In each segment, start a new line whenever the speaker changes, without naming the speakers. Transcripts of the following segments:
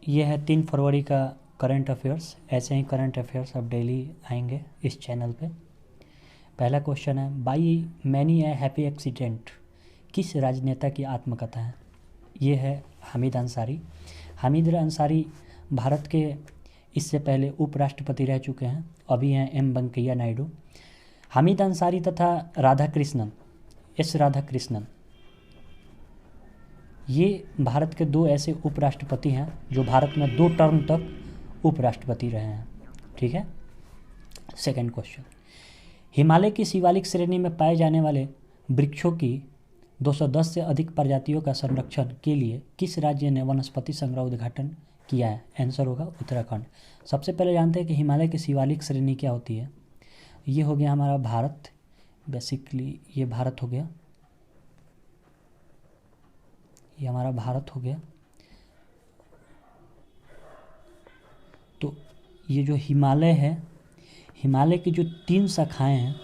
ये है 3 फरवरी का करंट अफेयर्स। ऐसे ही करंट अफेयर्स अब डेली आएंगे इस चैनल पे। पहला क्वेश्चन है, by many a happy accident किस राजनेता की आत्मकथा है? ये है हामिद अंसारी। हामिद अंसारी भारत के इससे पहले उपराष्ट्रपति रह चुके हैं, अभी हैं एम वेंकैया नायडू। हामिद अंसारी तथा राधाकृष्णन, एस राधाकृष्णन, ये भारत के 2 ऐसे उपराष्ट्रपति हैं जो भारत में 2 टर्म तक उपराष्ट्रपति रहे हैं। ठीक है। सेकंड क्वेश्चन, हिमालय की शिवालिक श्रेणी में पाए जाने वाले वृक्षों की 210 से अधिक प्रजातियों का संरक्षण के लिए किस राज्य ने वनस्पति संग्रह उद्घाटन किया है? आंसर होगा उत्तराखंड। सबसे पहले जानते हैं कि हिमालय की शिवालिक श्रेणी क्या होती है। ये हो गया हमारा भारत, बेसिकली ये भारत हो गया, ये हमारा भारत हो गया। तो ये जो हिमालय है, हिमालय की जो 3 शाखाएं हैं,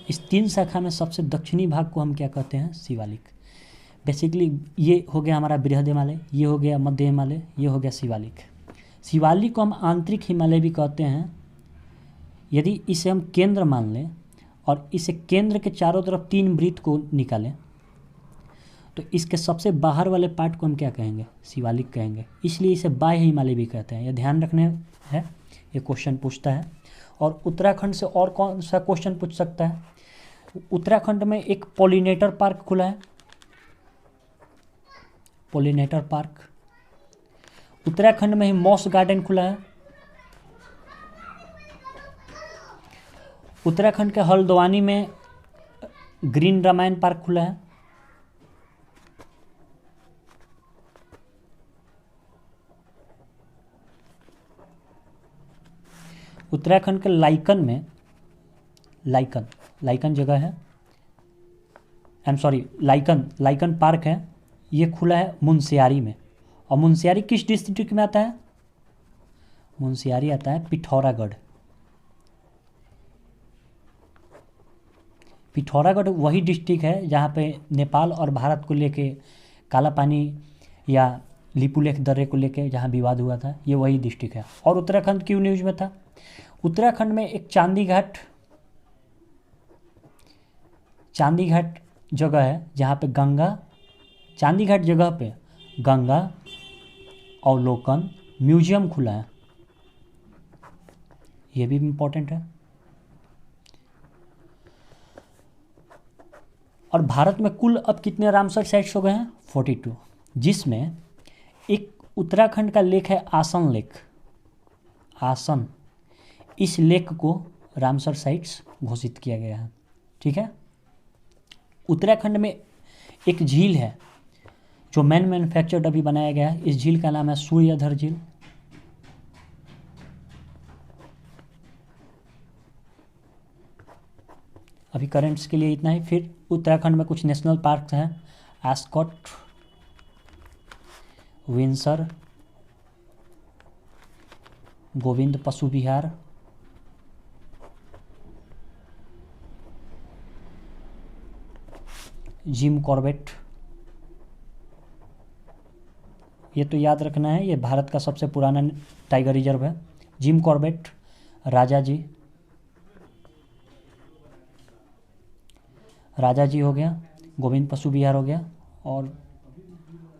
इस 3 शाखा में सबसे दक्षिणी भाग को हम क्या कहते हैं? शिवालिक। बेसिकली ये हो गया हमारा बृहद हिमालय, ये हो गया मध्य हिमालय, ये हो गया शिवालिक। शिवालिक को हम आंतरिक हिमालय भी कहते हैं। यदि इसे हम केंद्र मान लें और इसे केंद्र के चारों तरफ 3 वृत्त को निकालें तो इसके सबसे बाहर वाले पार्ट को हम क्या कहेंगे? शिवालिक कहेंगे। इसलिए इसे बाह्य हिमालय भी कहते हैं। यह ध्यान रखने है, ये क्वेश्चन पूछता है। और उत्तराखंड से और कौन सा क्वेश्चन पूछ सकता है? उत्तराखंड में एक पॉलिनेटर पार्क खुला है, पॉलिनेटर पार्क। उत्तराखंड में ही मॉस गार्डन खुला है। उत्तराखंड के हल्द्वानी में ग्रीन रामायण पार्क खुला है। उत्तराखंड के लाइकन में, लाइकन जगह है, लाइकन पार्क है, ये खुला है मुनस्यारी में। और मुनस्यारी किस डिस्ट्रिक्ट में आता है? मुनस्यारी आता है पिथौरागढ़। पिथौरागढ़ वही डिस्ट्रिक्ट है जहाँ पे नेपाल और भारत को लेके काला पानी या लिपुलेख दर्रे को लेके जहाँ विवाद हुआ था, ये वही डिस्ट्रिक्ट है। और उत्तराखंड क्यों न्यूज में था? उत्तराखंड में एक चांदी घाट जगह है जहाँ पे चांदी घाट जगह पे गंगा अवलोकन म्यूजियम खुला है। ये भी इम्पोर्टेंट है। और भारत में कुल अब कितने रामसर साइट्स हो गए हैं? 42, जिसमें एक उत्तराखंड का लेक है आसन लेक। आसन, इस लेक को रामसर साइट्स घोषित किया गया है। ठीक है। उत्तराखंड में एक झील है जो मैन्युफैक्चर्ड अभी बनाया गया है। इस झील का नाम है सूर्यधर झील। अभी करंट्स के लिए इतना ही। फिर उत्तराखंड में कुछ नेशनल पार्क हैं, एस्कॉट, विंसर, गोविंद पशु विहार, जिम कॉर्बेट। ये तो याद रखना है, ये भारत का सबसे पुराना टाइगर रिजर्व है। जिम कॉर्बेट, राजाजी हो गया, गोविंद पशु विहार हो गया,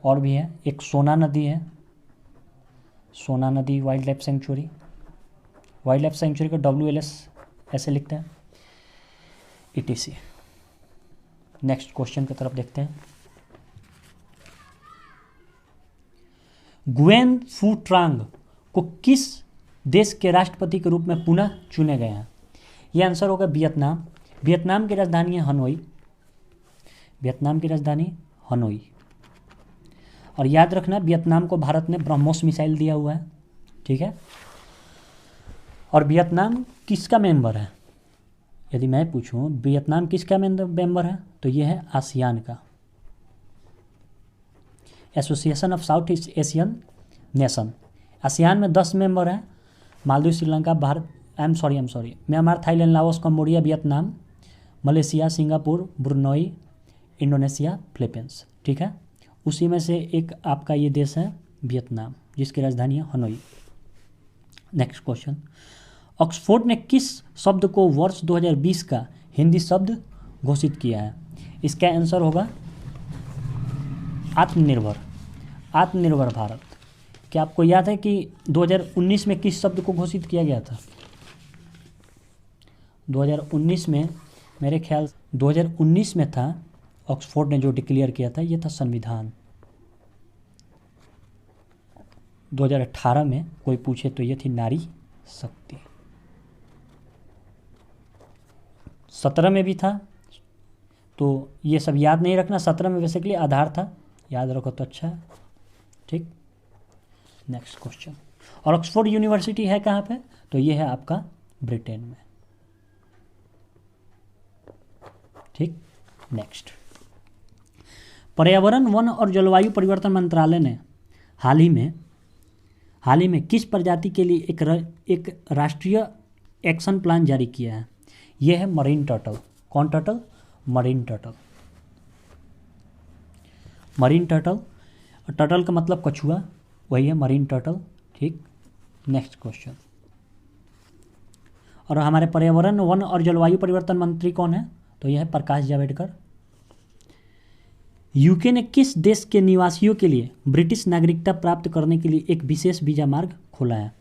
और भी है। एक सोना नदी है, सोना नदी wild life sanctuary. Wild life sanctuary को WLS ऐसे लिखते हैं, ETC। नेक्स्ट क्वेश्चन की तरफ देखते हैं। गुएन फू ट्रांग को किस देश के राष्ट्रपति के रूप में पुनः चुने गए हैं? यह आंसर होगा वियतनाम। वियतनाम की राजधानी है हनोई। वियतनाम की राजधानी हनोई। और याद रखना, वियतनाम को भारत ने ब्रह्मोस मिसाइल दिया हुआ है। ठीक है। और वियतनाम किसका मेंबर है? यदि मैं पूछूं वियतनाम किसका मेंबर है, तो ये है आसियान का, association of south east Asian nation. ASEAN में 10 मेंबर हैं। Maldives, Sri Lanka, Bharat, Myanmar, Thailand, Laos, Cambodia, Vietnam, Malaysia, Singapore, Brunei, Indonesia, Philippines. ठीक है। उसी में से एक आपका ये देश है वियतनाम, जिसकी राजधानी है हनोई। नेक्स्ट क्वेश्चन, ऑक्सफोर्ड ने किस शब्द को वर्ष 2020 का हिंदी शब्द घोषित किया है? इसका आंसर होगा आत्मनिर्भर, आत्मनिर्भर भारत। क्या आपको याद है कि 2019 में किस शब्द को घोषित किया गया था? 2019 में मेरे ख्याल 2019 में था, ऑक्सफोर्ड ने जो डिक्लेयर किया था ये था संविधान। 2018 में कोई पूछे तो ये थी नारी शक्ति। 17 में भी था, तो ये सब याद नहीं रखना। 17 में बेसिकली आधार था, याद रखो तो अच्छा है। ठीक, नेक्स्ट क्वेश्चन, और ऑक्सफोर्ड यूनिवर्सिटी है कहाँ पे? तो ये है आपका ब्रिटेन में। ठीक, नेक्स्ट, पर्यावरण, वन और जलवायु परिवर्तन मंत्रालय ने हाल ही में किस प्रजाति के लिए एक राष्ट्रीय एक्शन प्लान जारी किया है? यह है मरीन टर्टल। कौन turtle? Marine turtle. Marine turtle, turtle का मतलब कछुआ, वही है मरीन टर्टल। ठीक, नेक्स्ट क्वेश्चन, और हमारे पर्यावरण, वन और जलवायु परिवर्तन मंत्री कौन है? तो यह है प्रकाश जावड़ेकर। यूके ने किस देश के निवासियों के लिए ब्रिटिश नागरिकता प्राप्त करने के लिए एक विशेष वीजा मार्ग खोला है?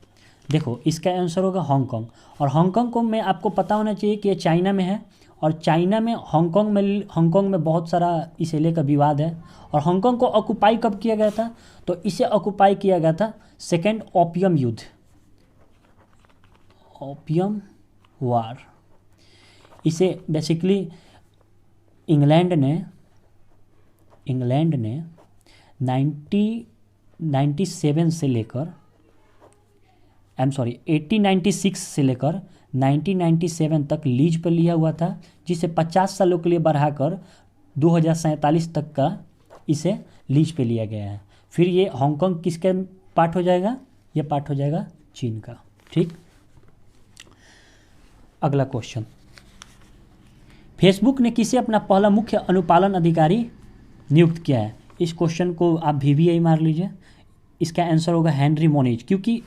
देखो, इसका आंसर होगा हांगकांग। और हांगकांग को मैं आपको पता होना चाहिए कि ये चाइना में है, और चाइना में हांगकांग में बहुत सारा इसे लेकर विवाद है। और हांगकांग को ऑक्युपाई कब किया गया था? तो इसे ऑक्युपाई किया गया था सेकेंड ओपियम युद्ध, ओपियम वार। इसे बेसिकली इंग्लैंड ने 1896 से लेकर 1997 तक लीज पर लिया हुआ था, जिसे 50 सालों के लिए बढ़ाकर 2047 तक का इसे लीज पे लिया गया है। फिर ये हांगकांग किसका पार्ट हो जाएगा? ये पार्ट हो जाएगा चीन का। ठीक, अगला क्वेश्चन, फेसबुक ने किसे अपना पहला मुख्य अनुपालन अधिकारी नियुक्त किया है? इस क्वेश्चन को आप VVI मार लीजिए। इसका आंसर होगा हेनरी मोनिज, क्योंकि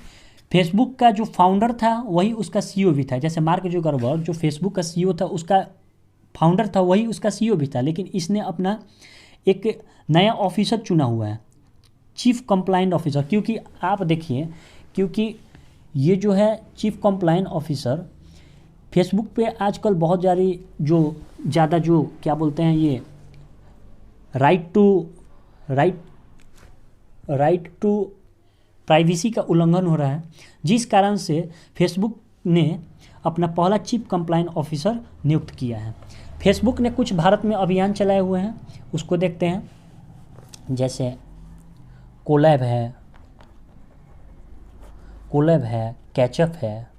फेसबुक का जो फाउंडर था वही उसका CEO भी था। जैसे मार्क जुकरबर्ग जो फेसबुक का CEO था, उसका फाउंडर था, वही उसका CEO भी था। लेकिन इसने अपना एक नया ऑफिसर चुना हुआ है, चीफ कंप्लाइंट ऑफिसर। क्योंकि आप देखिए, क्योंकि ये जो है चीफ कंप्लाइंट ऑफिसर, फेसबुक पे आजकल बहुत ज़्यादा जो क्या बोलते हैं, ये राइट टू प्राइवेसी का उल्लंघन हो रहा है, जिस कारण से फेसबुक ने अपना पहला चीफ कंप्लाइंट ऑफिसर नियुक्त किया है। फेसबुक ने कुछ भारत में अभियान चलाए हुए हैं, उसको देखते हैं। जैसे कोलैब है, कैचअप है,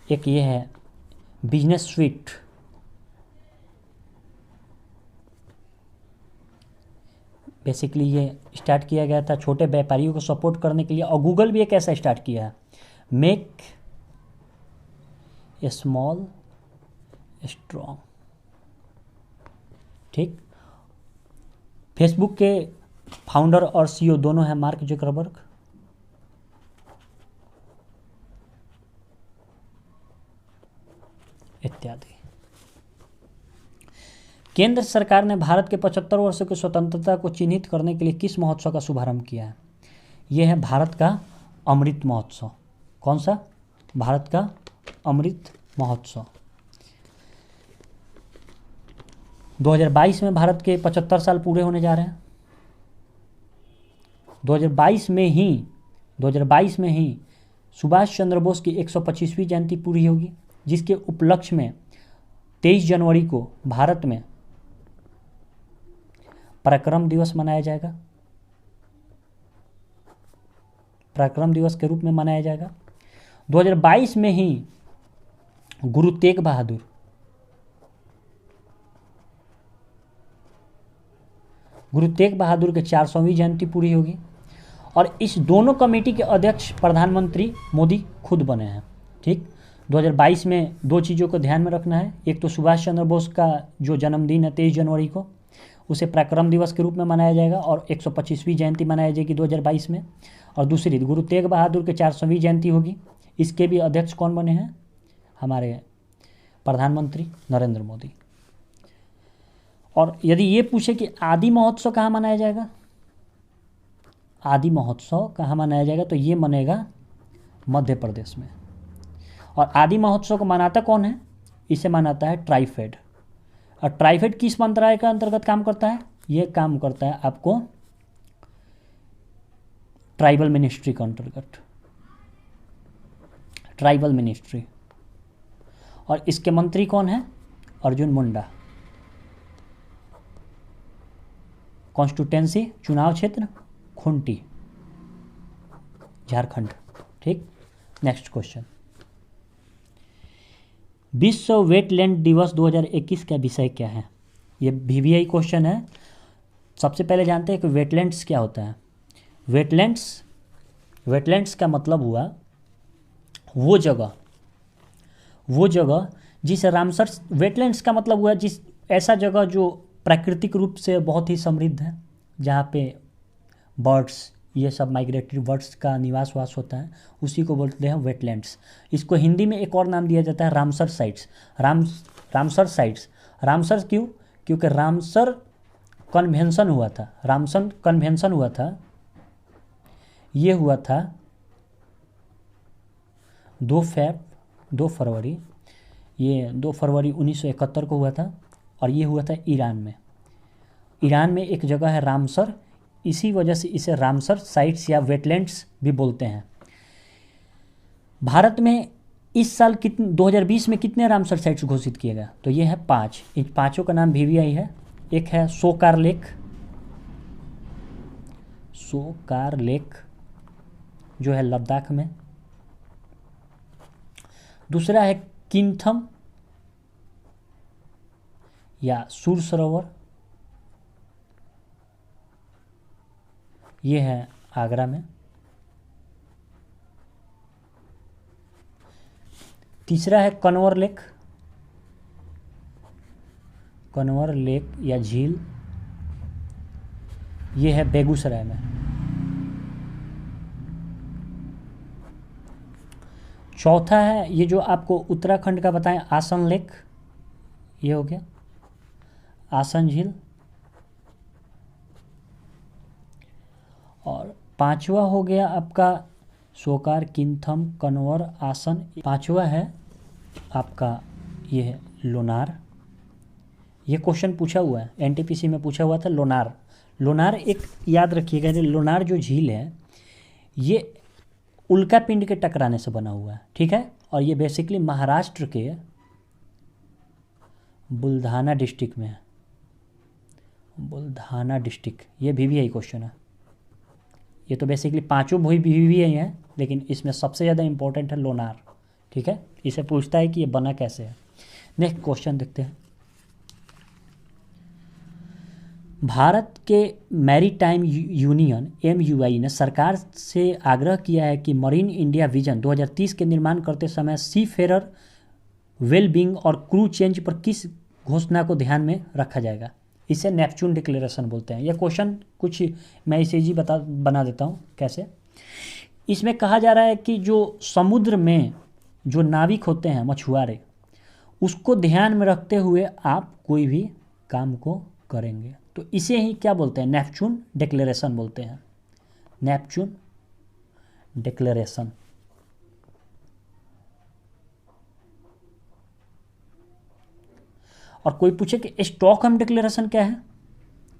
एक ये है बिजनेस स्वीट, बेसिकली ये स्टार्ट किया गया था छोटे व्यापारियों को सपोर्ट करने के लिए। और गूगल भी एक ऐसा स्टार्ट किया है, मेक ए स्मॉल स्ट्रॉन्ग। ठीक, फेसबुक के फाउंडर और CEO दोनों हैं मार्क जुकरबर्ग। इत्यादि। केंद्र सरकार ने भारत के 75 वर्षों की स्वतंत्रता को चिन्हित करने के लिए किस महोत्सव का शुभारंभ किया है? यह है भारत का अमृत महोत्सव। कौन सा? भारत का अमृत महोत्सव। 2022 में भारत के 75 साल पूरे होने जा रहे हैं। 2022 में ही सुभाष चंद्र बोस की 125वीं जयंती पूरी होगी, जिसके उपलक्ष्य में 23 जनवरी को भारत में पराक्रम दिवस मनाया जाएगा, पराक्रम दिवस के रूप में मनाया जाएगा। 2022 में ही गुरु तेग बहादुर के 400वीं जयंती पूरी होगी। और इस दोनों कमेटी के अध्यक्ष प्रधानमंत्री मोदी खुद बने हैं। ठीक, 2022 में दो चीज़ों को ध्यान में रखना है। एक तो सुभाष चंद्र बोस का जो जन्मदिन है 23 जनवरी को, उसे पराक्रम दिवस के रूप में मनाया जाएगा और 125वीं जयंती मनाई जाएगी 2022 में। और दूसरी गुरु तेग बहादुर के 400वीं जयंती होगी। इसके भी अध्यक्ष कौन बने हैं? हमारे प्रधानमंत्री नरेंद्र मोदी। और यदि ये पूछे कि आदि महोत्सव कहाँ मनाया जाएगा, आदि महोत्सव कहाँ मनाया जाएगा, तो ये मनेगा मध्य प्रदेश में। और आदि महोत्सव को मनाता कौन है? इसे मनाता है ट्राइफेड। और ट्राइफेड किस मंत्रालय के अंतर्गत काम करता है? ये काम करता है आपको ट्राइबल मिनिस्ट्री के अंतर्गत, ट्राइबल मिनिस्ट्री। और इसके मंत्री कौन है? अर्जुन मुंडा। कॉन्स्टिट्यूंसी चुनाव क्षेत्र खूंटी, झारखंड। ठीक, नेक्स्ट क्वेश्चन। विश्व वेटलैंड दिवस 2021 का विषय क्या है? ये VVI क्वेश्चन है। सबसे पहले जानते हैं कि वेटलैंड्स क्या होता है। वेटलैंड्स का मतलब हुआ वो जगह जिसे रामसर, वेटलैंड्स का मतलब हुआ जिस ऐसा जगह जो प्राकृतिक रूप से बहुत ही समृद्ध है, जहाँ पे बर्ड्स, ये सब माइग्रेटरी बर्ड्स का निवास वास होता है, उसी को बोलते हैं वेटलैंड्स। इसको हिंदी में एक और नाम दिया जाता है Ramsar sites. Ramsar sites, Ramsar क्यों? क्योंकि रामसर कन्वेंशन हुआ था, रामसर कन्वेंशन हुआ था, ये हुआ था 2 फरवरी, ये 2 फरवरी 1971 को हुआ था। और ये हुआ था ईरान में एक जगह है रामसर, इसी वजह से इसे रामसर साइट्स या वेटलैंड्स भी बोलते हैं। भारत में इस साल 2020 में कितने रामसर साइट्स घोषित किए गए? तो ये है 5। इन 5 का नाम VVI है। एक है सोकार लेक जो है लद्दाख में। दूसरा है किंथम या सूर सरोवर, ये है आगरा में। तीसरा है कन्वर लेक या झील, ये है बेगूसराय में। चौथा है ये जो आपको उत्तराखंड का बताएं, आसन लेक, ये हो गया आसन झील। और 5वां हो गया आपका सोकार, किंथम, कन्वर, आसन। 5वां है आपका ये है लोनार। ये क्वेश्चन पूछा हुआ है, NTPC में पूछा हुआ था लोनार एक याद रखिएगा, लोनार जो झील है ये उल्का पिंड के टकराने से बना हुआ है, ठीक है। और ये बेसिकली महाराष्ट्र के बुल्धाना डिस्ट्रिक्ट में है, बुल्धाना डिस्ट्रिक्ट। ये VVI क्वेश्चन है। ये तो बेसिकली 5 VVI हैं, लेकिन इसमें सबसे ज़्यादा इंपॉर्टेंट है लोनार, ठीक है। इसे पूछता है कि ये बना कैसे है। नेक्स्ट क्वेश्चन देखते हैं। भारत के मैरीटाइम यूनियन MUI ने सरकार से आग्रह किया है कि मरीन इंडिया विजन 2030 के निर्माण करते समय सी फेरर वेलबींग और क्रू चेंज पर किस घोषणा को ध्यान में रखा जाएगा। इसे नेपच्यून डिक्लेरेशन बोलते हैं। यह क्वेश्चन कुछ मैं इसे जी बना देता हूँ कैसे। इसमें कहा जा रहा है कि जो समुद्र में जो नाविक होते हैं, मछुआरे, उसको ध्यान में रखते हुए आप कोई भी काम को करेंगे, तो इसे ही क्या बोलते हैं, नेपच्यून डिक्लेरेशन बोलते हैं, नेपच्यून डिक्लेरेशन। और कोई पूछे कि स्टॉकहोम डिक्लेरेशन क्या है,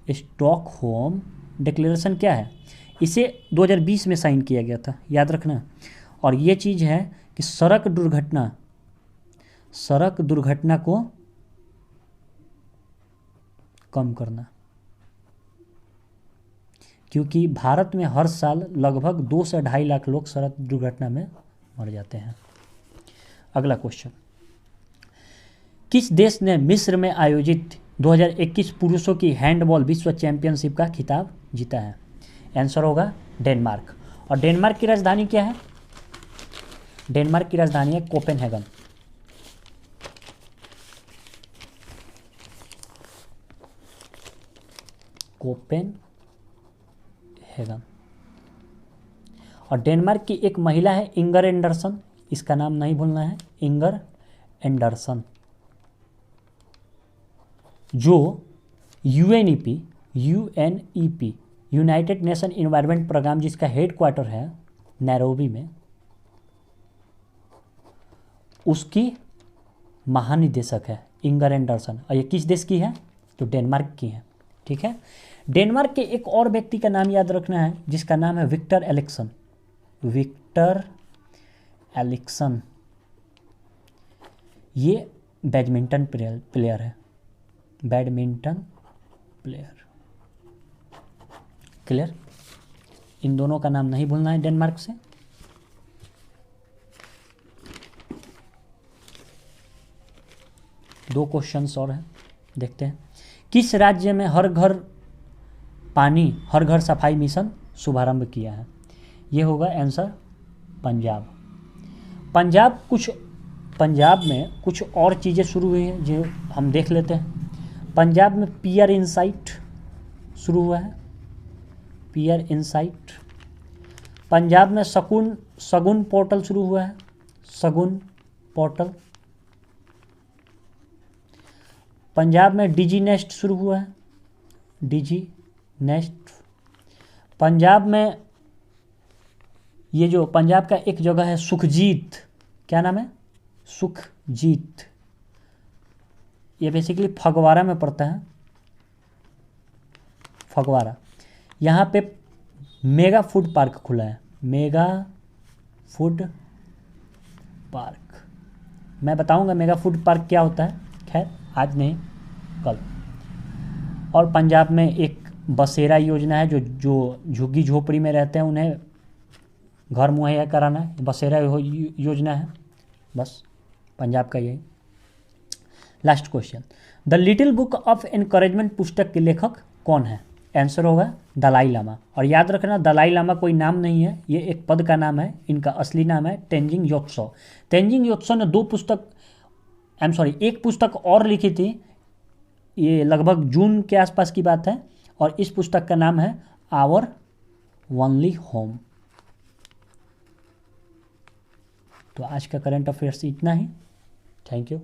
स्टॉकहोम डिक्लेरेशन क्या है, इसे 2020 में साइन किया गया था, याद रखना। और ये चीज़ है कि सड़क दुर्घटना को कम करना, क्योंकि भारत में हर साल लगभग 2 से 2.5 लाख लोग सड़क दुर्घटना में मर जाते हैं। अगला क्वेश्चन, किस देश ने मिस्र में आयोजित 2021 पुरुषों की हैंडबॉल विश्व चैंपियनशिप का खिताब जीता है? आंसर होगा डेनमार्क। और डेनमार्क की राजधानी क्या है? डेनमार्क की राजधानी है कोपेनहेगन। कोपेनहेगन। और डेनमार्क की एक महिला है इंगर एंडरसन, इसका नाम नहीं भूलना है, इंगर एंडरसन, जो UNEP United Nation Environment Programme जिसका हेडक्वार्टर है नैरोबी में, उसकी महानिदेशक है इंगर एंडरसन। और ये किस देश की है? तो डेनमार्क की है। ठीक है। डेनमार्क के एक और व्यक्ति का नाम याद रखना है जिसका नाम है विक्टर एलिक्सन। विक्टर एलिक्सन ये बैडमिंटन प्लेयर है, बैडमिंटन प्लेयर। क्लियर? इन दोनों का नाम नहीं भूलना है डेनमार्क से। दो क्वेश्चंस और हैं, देखते हैं। किस राज्य में हर घर पानी हर घर सफाई मिशन शुभारंभ किया है? ये होगा आंसर पंजाब। पंजाब में कुछ और चीज़ें शुरू हुई हैं जो हम देख लेते हैं। पंजाब में पीयर इनसाइट शुरू हुआ है, पीयर इनसाइट। पंजाब में शगुन पोर्टल शुरू हुआ है, शगुन पोर्टल। पंजाब में डिजी नेस्ट शुरू हुआ है, डिजी नेस्ट। पंजाब में ये जो पंजाब का एक जगह है सुखजीत, क्या नाम है? सुखजीत। ये बेसिकली फगवाड़ा में पड़ता है, फगवाड़ा। यहाँ पे मेगा फूड पार्क खुला है, मेगा फूड पार्क। मैं बताऊंगा मेगा फूड पार्क क्या होता है, खैर आज नहीं कल। और पंजाब में एक बसेरा योजना है, जो झुग्गी झोपड़ी में रहते हैं उन्हें घर मुहैया कराना है, बसेरा योजना है। बस पंजाब का यही। Last question, the little book of encouragement पुस्तक के लेखक कौन है? आंसर होगा दलाई लामा। और याद रखना दलाई लामा कोई नाम नहीं है, ये एक पद का नाम है, इनका असली नाम है तेंजिंग योत्सो। तेंजिंग योत्सो ने एक पुस्तक और लिखी थी, ये लगभग जून के आसपास की बात है, और इस पुस्तक का नाम है आवर ओनली होम। तो आज का करंट अफेयर्स इतना ही। Thank you.